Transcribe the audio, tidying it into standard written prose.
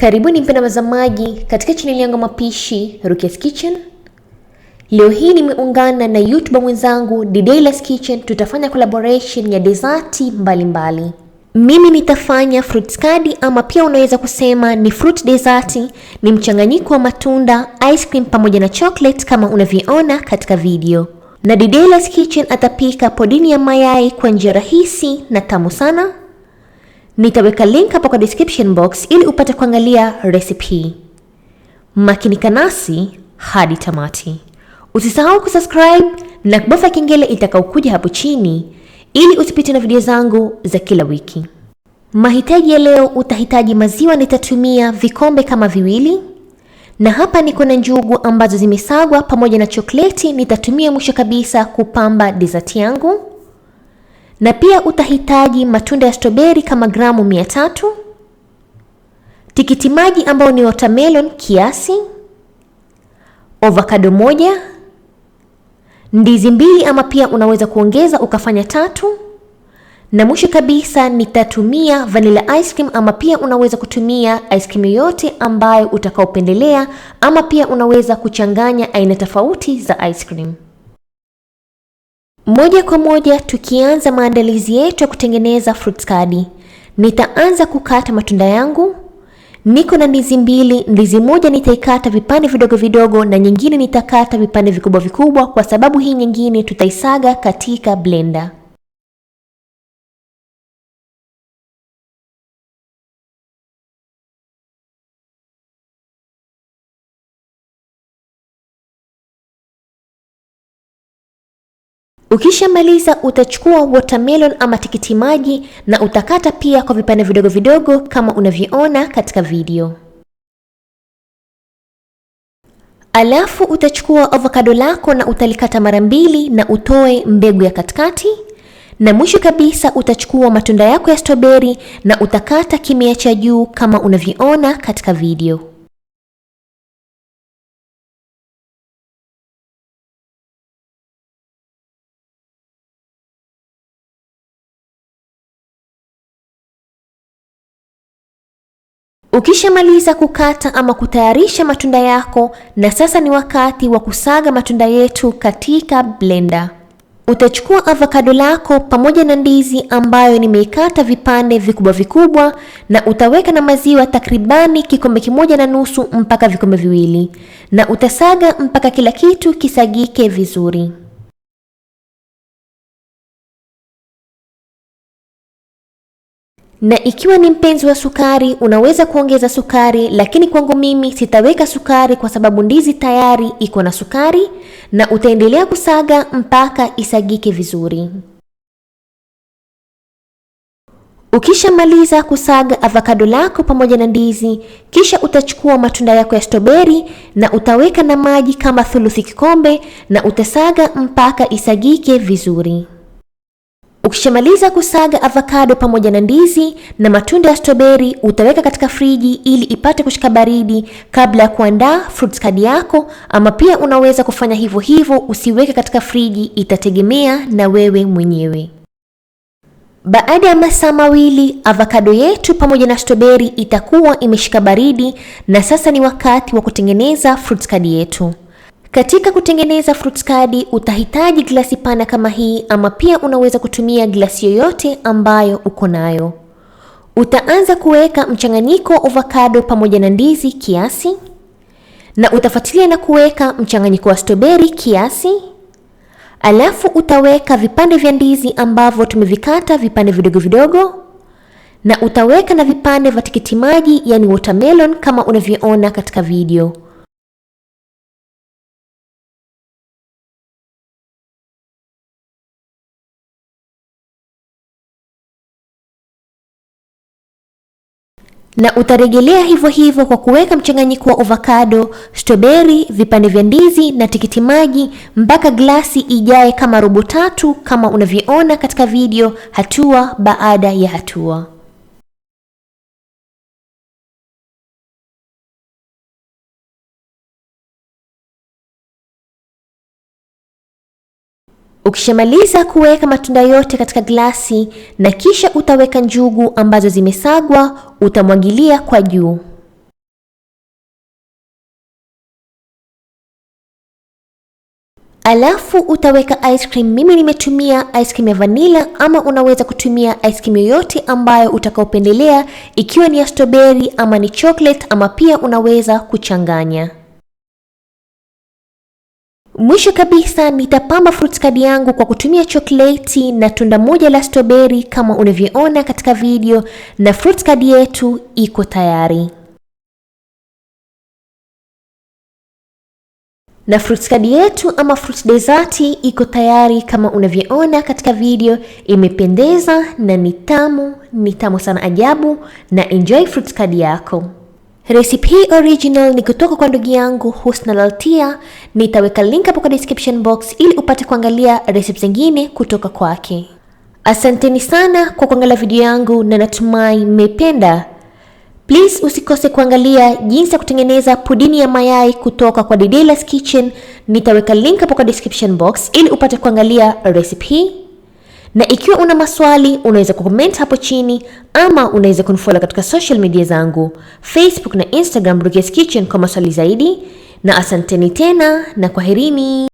Karibuni mpenda watazamaji katika channel yangu mapishi Rukias Kitchen. Leo hii nimeungana na YouTuber mwenzangu Didailas Kitchen, tutafanya collaboration ya dessert mbalimbali. Mimi nitafanya fruit skadi ama pia unaweza kusema ni fruit dessert, ni mchanganyiko wa matunda, ice cream pamoja na chocolate kama unavyoona katika video. Na Didailas Kitchen atapika podini ya mayai kwa njia rahisi na tamu sana. Nitaweka link hapa kwa description box ili upate kuangalia recipe. Makinika nasi hadi tamati. Usisahau kusubscribe na kubofya kengele itakayokuja hapo chini ili usipite na video zangu za kila wiki. Mahitaji ya leo, utahitaji maziwa, nitatumia vikombe kama viwili. Na hapa niko na njugu ambazo zimesagwa pamoja na chokoleti, nitatumia mwisho kabisa kupamba dessert yangu. Na pia utahitaji matunda ya strawberry kama gramu 300, tikitimaji ambao ni watermelon kiasi, avocado 1, ndizi 2 ama pia unaweza kuongeza ukafanya 3, na mwisho kabisa nitatumia vanilla ice cream ama pia unaweza kutumia ice cream yoyote ambayo utakaopendelea, ama pia unaweza kuchanganya aina tofauti za ice cream. Moja kwa moja tukianza maandalizi yetu ya kutengeneza fruit skadi. Nitaanza kukata matunda yangu. Niko na ndizi 2, ndizi moja nitaikata vipande vidogo vidogo na nyingine nitakata vipande vikubwa vikubwa kwa sababu hii nyingine tutaisaga katika blender. Ukishamaliza utachukua watermelon ama tikitimaji na utakata pia kwa vipande vidogo vidogo kama unavyoona katika video. Alafu utachukua avocado lako na utalikata mara 2 na utoe mbegu ya katikati. Na mwisho kabisa utachukua matunda yako ya strawberry na utakata kimia cha juu kama unavyoona katika video. Ukishamaliza kukata ama kutayarisha matunda yako, na sasa ni wakati wa kusaga matunda yetu katika blender. Utachukua avocado lako pamoja na ndizi ambayo nimeikata vipande vikubwa vikubwa na utaweka na maziwa takribani kikombe 1.5 mpaka vikombe 2 na utasaga mpaka kila kitu kisagike vizuri. Na ikiwa ni mpenzi wa sukari unaweza kuongeza sukari, lakini kwangu mimi sitaweka sukari kwa sababu ndizi tayari iko na sukari, na utaendelea kusaga mpaka isagike vizuri. Ukishamaliza kusaga avocado lako pamoja na ndizi, kisha utachukua matunda yako ya strawberry na utaweka na maji kama thuluthi kikombe na utasaga mpaka isagike vizuri. Ukishamaliza kusaga avocado pamoja na ndizi na matunda ya strawberry, utaweka katika friji ili ipate kushika baridi kabla ya kuandaa fruit skadi yako, ama pia unaweza kufanya hivyo hivyo usiweke katika friji, itategemea na wewe mwenyewe. Baada ya masaa 2 avocado yetu pamoja na strawberry itakuwa imeshika baridi, na sasa ni wakati wa kutengeneza fruit skadi yetu. Katika kutengeneza fruit skadi utahitaji glasi pana kama hii, ama pia unaweza kutumia glasi yoyote ambayo uko nayo. Utaanza kuweka mchanganyiko wa avocado pamoja na ndizi kiasi, na utafuatilia na kuweka mchanganyiko wa strawberry kiasi. Alafu utaweka vipande vya ndizi ambavyo tumevikata vipande vidogo vidogo, na utaweka na vipande vya tikitimaji yani watermelon kama unavyoona katika video. Na utarejelea hivyo hivyo kwa kuweka mchanganyiko wa avocado, strawberry, vipande vya ndizi na tikitimaji mpaka glasi ijae kama robo 3 kama unavyoona katika video, hatua baada ya hatua. Ukishamaliza kuweka matunda yote katika glasi na kisha utaweka njugu ambazo zimesagwa, utamwagilia kwa juu. Alafu utaweka ice cream. Mimi nimetumia ice cream ya vanilla, ama unaweza kutumia ice cream yoyote ambayo utakaopendelea, ikiwa ni ya strawberry ama ni chocolate, ama pia unaweza kuchanganya. Mwisho kabisa nitapamba fruit skadi yangu kwa kutumia chokoleti na tunda moja la strawberry kama unavyoona katika video, na fruit skadi yetu iko tayari. Na fruit skadi yetu ama fruit dessert iko tayari kama unavyoona katika video. Imependeza na ni tamu sana ajabu, na enjoy fruit skadi yako. Recipe hii original ni kutoka kwa ndugu yangu Husna Laltia. Nitaweka link hapo kwa description box ili upate kuangalia recipe zingine kutoka kwake. Asanteni sana kwa kuangalia video yangu na natumai mmependa. Please usikose kuangalia jinsi ya kutengeneza pudini ya mayai kutoka kwa Didela's Kitchen. Nitaweka link hapo kwa description box ili upate kuangalia recipe hii. Na ikiwa una maswali, unaweza kucomment hapo chini, ama unaweza kunifollow katika social media zangu Facebook na Instagram Rukias Kitchen kwa maswali zaidi. Na asanteni tena na kwaherini.